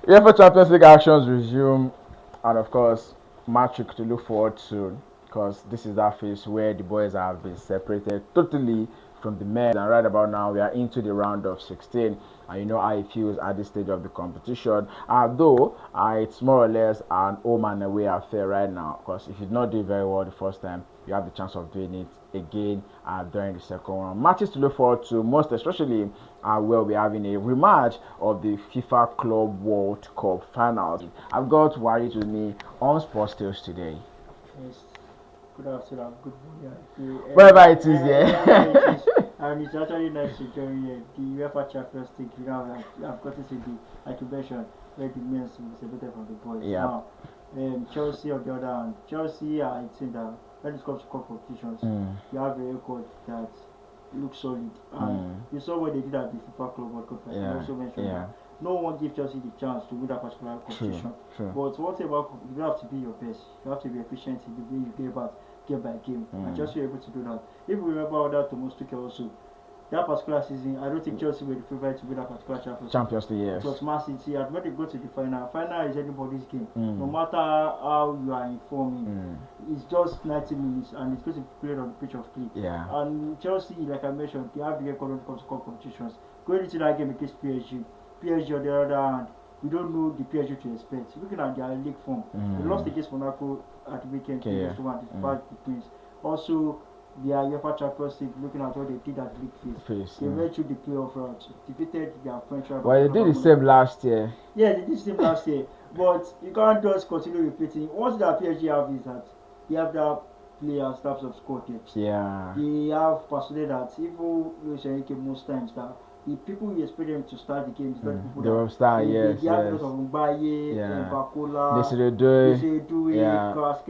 UEFA Champions League actions resume, and of course, match to look forward to, because this is that phase where the boys have been separated totally from the men. And right about now, we are into the round of 16, and you know how it feels at this stage of the competition. Though it's more or less an home and away affair right now, because if you did not do very well the first time, you have the chance of doing it again during the second round. Matches to look forward to, most especially where we're having a rematch of the FIFA Club World Cup finals. I've got Warit with me on Sports Tales today. Yes, good afternoon, good morning. Wherever it is, Wherever it is. yeah. And it's actually nice to join the UEFA Champions League. You know, I've got to see the, like you mentioned, where the men will be separated from the boys. Yeah. Now, Chelsea on the other hand, Chelsea are a team that when it comes to cup competitions, you have a record that looks solid. And you saw what they did at the FIFA Club World Cup. I also mentioned that no one gives Chelsea the chance to win that particular competition. True. But what about you have to be your best. You have to be efficient in the way you get about game by game. And Chelsea were able to do that. If we remember that Thomas Tuchel also, that particular season, I don't think Chelsea were the favorite to win that particular Champions League, yes. It was Man City, and when they go to the final, final is anybody's game. No matter how you are informing, it's just 90 minutes and it's going to be played on the pitch of play. Yeah. And Chelsea, like I mentioned, they have the record when it comes to cup competitions. Going into that game against PSG on the other hand, we don't know the PSG to expect. Looking at their league form, they lost against Monaco at the weekend, despite the points. Also, their UEFA Champions League, looking at what they did at league phase, they went through the playoff route, defeated their French rival. Well, they did the same last year. Yeah, they did the same last year, but you can't just continue repeating. One thing that PSG have is that they have that players types of score depth. Yeah. They have personally that even Luis Enrique most times that the people you expect them to start the game is not the people they will start, yes. They have a lot of Mbaye, Bakola, Desiree,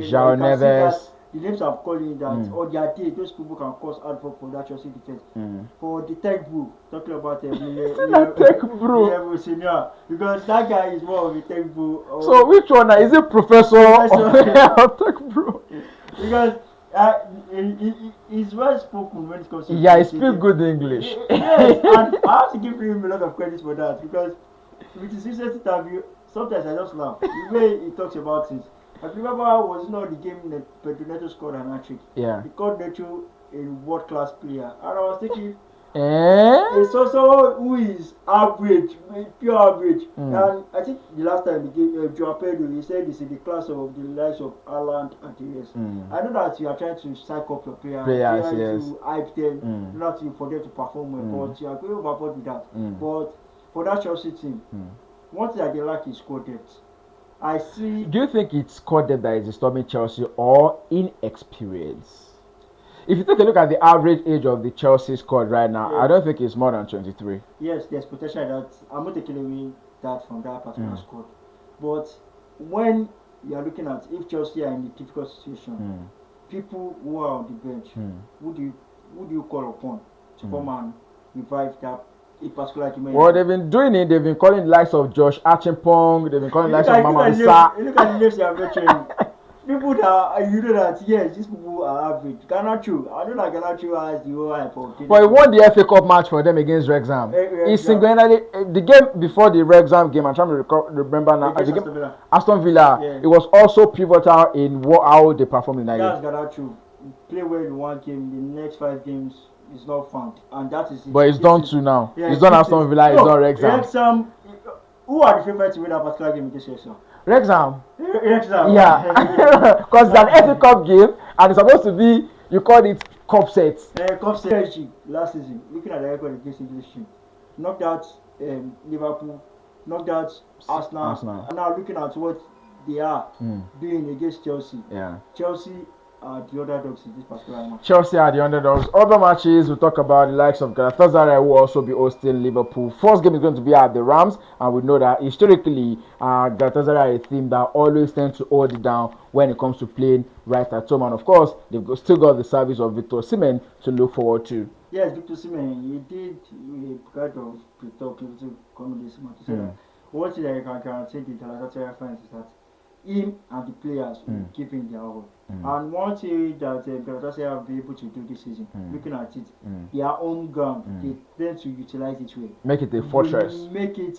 João Neves. The names I'm calling that on their day, those people can cause advert for that Chelsea defense. For the tech bro, talking about tech bro. Senior, because that guy is more of a tech bro. So which one is it, Professor or tech bro? Because he's well spoken when it comes to he speaks good English. Yes, and I have to give him a lot of credit for that, because with his recent interview, sometimes I just laugh the way he talks about it. I remember was not the game that Pedro Neto scored an hat-trick. Yeah. He called Neto a world-class player, and I was thinking, it's also who is average, pure average. And I think the last time he gave Joao Pedro, he said this is the class of the likes of Haaland and the rest. I know that you are trying to psych up your players to hype them, not for them to perform well, but you are going overboard with that. But for that Chelsea team, one thing that they lack is score depth. I see. Do you think it's score depth that is disturbing Chelsea or inexperience? If you take a look at the average age of the Chelsea squad right now, I don't think it's more than 23. Yes, there's potential that I'm not taking away that from that particular squad. But when you are looking at if Chelsea are in a difficult situation, people who are on the bench, who do you call upon to come and revive that a particular team? Well, they've been doing it. They've been calling the likes of Josh Archimpong. They've been calling the likes of Mama Sa. Look at the names they are mentioning. People that you know that yes, these people are average. Garnacho, I know that Garnacho has the whole hype of. But he won the FA Cup match for them against Wrexham. He single-handedly the game before the Wrexham game. I'm trying to remember now. Aston Villa. Yeah. It was also pivotal in how they performed in that game. That's Garnacho. Play well in one game. The next 5 games is not found, and that is. But it's done too now. Yeah, it's done Aston Villa. It's done Wrexham. Wrexham. Who are the favourites to win that particular game against Wrexham? Wrexham. Yeah. Because it's an FA Cup game and it's supposed to be, you call it cup set. Cup set. Last season, looking at the record against English team, knocked out Liverpool, knocked out Arsenal. And now looking at what they are doing against Chelsea. Yeah. Chelsea are the underdogs in this particular match. Chelsea are the underdogs. Other matches, we'll talk about the likes of Galatasaray will also be hosting Liverpool. First game is going to be at the Rams, and we know that historically, Galatasaray is a team that always tends to hold it down when it comes to playing right at home. And of course, they've still got the service of Victor Osimhen to look forward to. Yes, Victor Osimhen, he did a kind of pre-talk to come in this match. So that one thing that you can guarantee the Galatasaray fans is that him and the players will give him their all. And one thing that Galatasaray will be able to do this season, looking at it, their own ground, they tend to utilize it well. Make it a fortress. Make it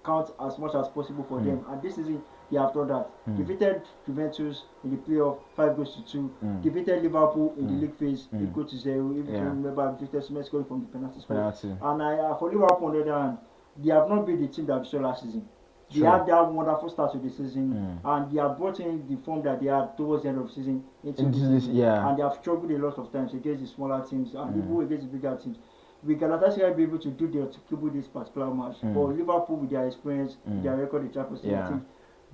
count as much as possible for them. And this season, they have done that. Defeated Juventus in the playoff, 5-2. Defeated Liverpool in the league phase, 8-0. If you remember, defeated Mexico from the penalty spot. And for Liverpool, on the other hand, they have not been the team that we saw last season. They had that wonderful start to the season, and they have brought in the form that they had towards the end of the season into this season. And they have struggled a lot of times against the smaller teams and even against the bigger teams. We cannot actually be able to do to keep this particular match. But Liverpool, with their experience, with their record in Champions League, I think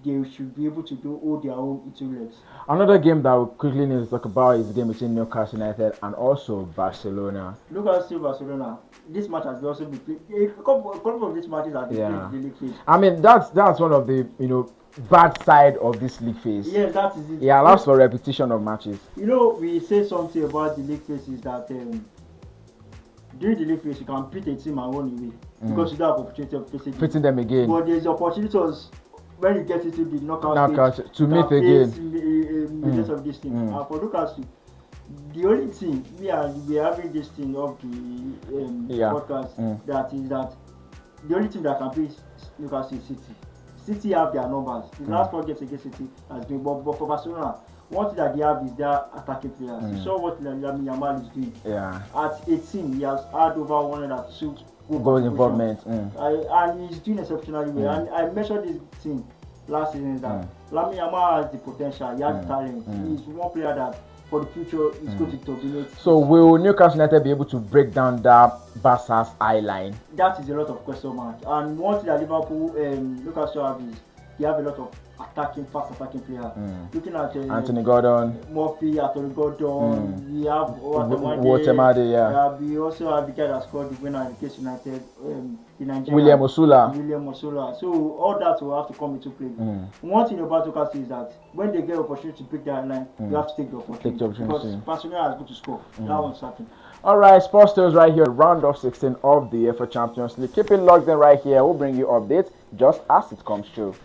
they should be able to do all their own in 2 legs. Another game that we quickly need to talk about is the game between Newcastle United and also Barcelona. Newcastle Barcelona. This match has also been played. A couple of these matches have been played in the league phase. I mean, that's one of the bad side of this league phase. Yes, that is it. It allows for repetition of matches. We say something about the league phase is that during the league phase you can beat a team and run away because you don't have opportunity of facing them again. But there's opportunities when you get into the knockout stage to meet again. Because of this thing. And for Newcastle, the only thing we are having this thing of the podcast that is that the only team that can beat Newcastle is City. City have their numbers. The last 4 games against City has been, but for Barcelona, one thing that they have is their attacking players. You saw what Lamine Yamal is doing. At 18, he has had over 102 goal involvement. And he's doing exceptionally well. And I mentioned this thing last season that Lamine Yamal has the potential, he has the talent. He's one player that for the future is going to dominate. So will Newcastle United be able to break down that Barca's eye line? That is a lot of question mark. And one thing that Liverpool Newcastle have is they have a lot of fast attacking players. Looking at Anthony Gordon, Murphy, Anthony Gordon, we have Watemade, we also have the guy that scored the winner in case United, the Nigerian William Osula. So all that will have to come into play. One thing about Newcastle is that when they get opportunity to break their line, you have to take the opportunity. Because Barcelona is good to score. That one's certain. Alright, Sports Tales right here, round of 16 of the UEFA Champions League. Keep it locked in right here. We'll bring you updates just as it comes through.